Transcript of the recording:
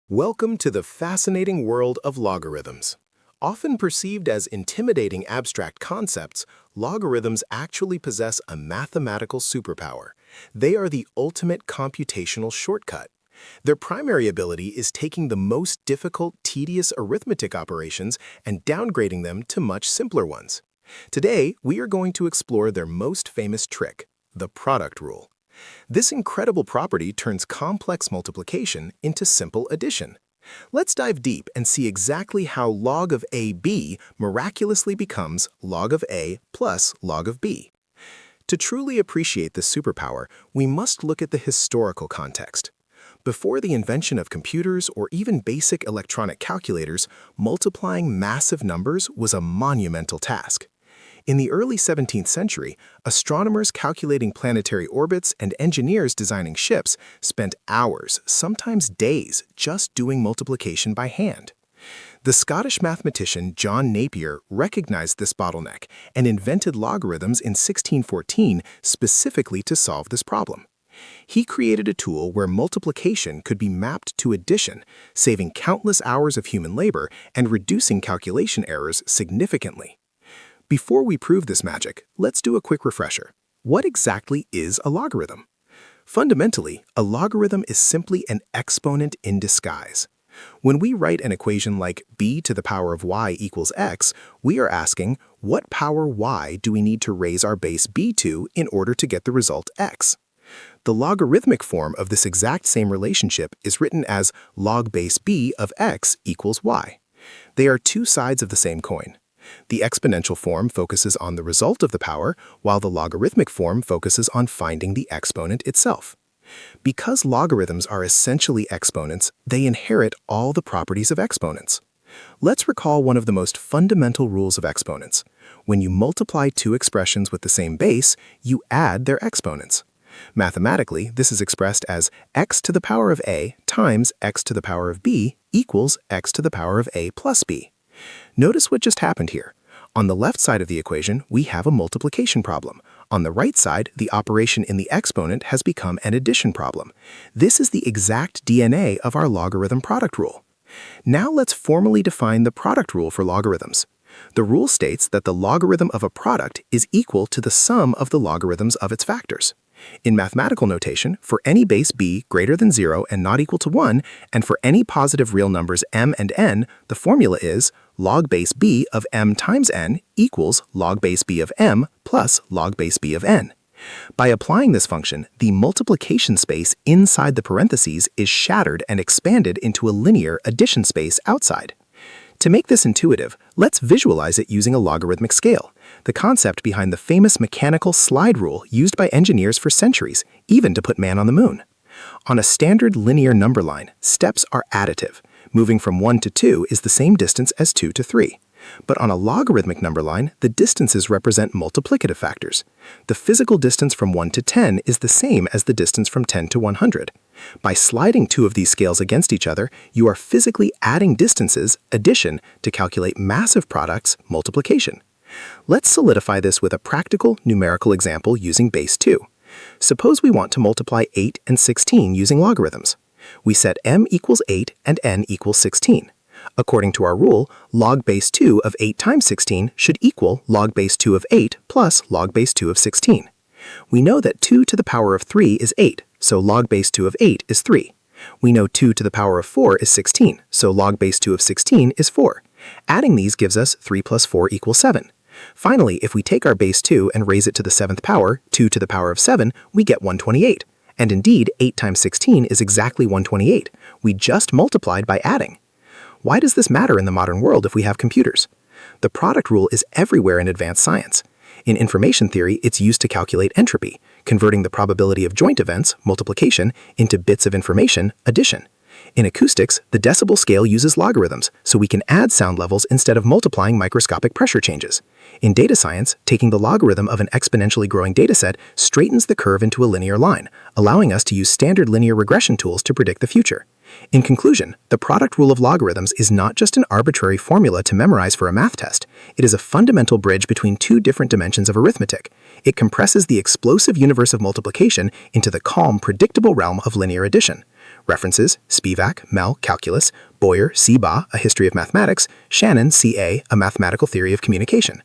Welcome to the fascinating world of logarithms. Often perceived as intimidating abstract concepts, logarithms actually possess a mathematical superpower. They are the ultimate computational shortcut. Their primary ability is taking the most difficult, tedious arithmetic operations and downgrading them to much simpler ones. Today, we are going to explore their most famous trick, the product rule. This incredible property turns complex multiplication into simple addition. Let's dive deep and see exactly how log of AB miraculously becomes log of A plus log of B. To truly appreciate this superpower, we must look at the historical context. Before the invention of computers or even basic electronic calculators, multiplying massive numbers was a monumental task. In the early 17th century, astronomers calculating planetary orbits and engineers designing ships spent hours, sometimes days, just doing multiplication by hand. The Scottish mathematician John Napier recognized this bottleneck and invented logarithms in 1614 specifically to solve this problem. He created a tool where multiplication could be mapped to addition, saving countless hours of human labor and reducing calculation errors significantly. Before we prove this magic, let's do a quick refresher. What exactly is a logarithm? Fundamentally, a logarithm is simply an exponent in disguise. When we write an equation like b to the power of y equals x, we are asking, what power y do we need to raise our base b to in order to get the result x? The logarithmic form of this exact same relationship is written as log base b of x equals y. They are two sides of the same coin. The exponential form focuses on the result of the power, while the logarithmic form focuses on finding the exponent itself. Because logarithms are essentially exponents, they inherit all the properties of exponents. Let's recall one of the most fundamental rules of exponents. When you multiply two expressions with the same base, you add their exponents. Mathematically, this is expressed as x to the power of a times x to the power of b equals x to the power of a plus b. Notice what just happened here. On the left side of the equation, we have a multiplication problem. On the right side, the operation in the exponent has become an addition problem. This is the exact DNA of our logarithm product rule. Now let's formally define the product rule for logarithms. The rule states that the logarithm of a product is equal to the sum of the logarithms of its factors. In mathematical notation, for any base b greater than 0 and not equal to 1, and for any positive real numbers m and n, the formula is log base b of m times n equals log base b of m plus log base b of n. By applying this function, the multiplication space inside the parentheses is shattered and expanded into a linear addition space outside. To make this intuitive, let's visualize it using a logarithmic scale, the concept behind the famous mechanical slide rule used by engineers for centuries, even to put man on the moon. On a standard linear number line, steps are additive. Moving from 1 to 2 is the same distance as 2 to 3. But on a logarithmic number line, the distances represent multiplicative factors. The physical distance from 1 to 10 is the same as the distance from 10 to 100. By sliding two of these scales against each other, you are physically adding distances, addition, to calculate massive products, multiplication. Let's solidify this with a practical numerical example using base 2. Suppose we want to multiply 8 and 16 using logarithms. We set m equals 8 and n equals 16. According to our rule, log base 2 of 8 times 16 should equal log base 2 of 8 plus log base 2 of 16. We know that 2 to the power of 3 is 8, so log base 2 of 8 is 3. We know 2 to the power of 4 is 16, so log base 2 of 16 is 4. Adding these gives us 3 plus 4 equals 7. Finally, if we take our base 2 and raise it to the 7th power, 2 to the power of 7, we get 128. And indeed, 8 times 16 is exactly 128. We just multiplied by adding. Why does this matter in the modern world if we have computers? The product rule is everywhere in advanced science. In information theory, it's used to calculate entropy, converting the probability of joint events, multiplication, into bits of information, addition. In acoustics, the decibel scale uses logarithms, so we can add sound levels instead of multiplying microscopic pressure changes. In data science, taking the logarithm of an exponentially growing dataset straightens the curve into a linear line, allowing us to use standard linear regression tools to predict the future. In conclusion, the product rule of logarithms is not just an arbitrary formula to memorize for a math test. It is a fundamental bridge between two different dimensions of arithmetic. It compresses the explosive universe of multiplication into the calm, predictable realm of linear addition. References: Spivak, Mel, Calculus; Boyer, C. Ba, A History of Mathematics; Shannon, C. A., A Mathematical Theory of Communication.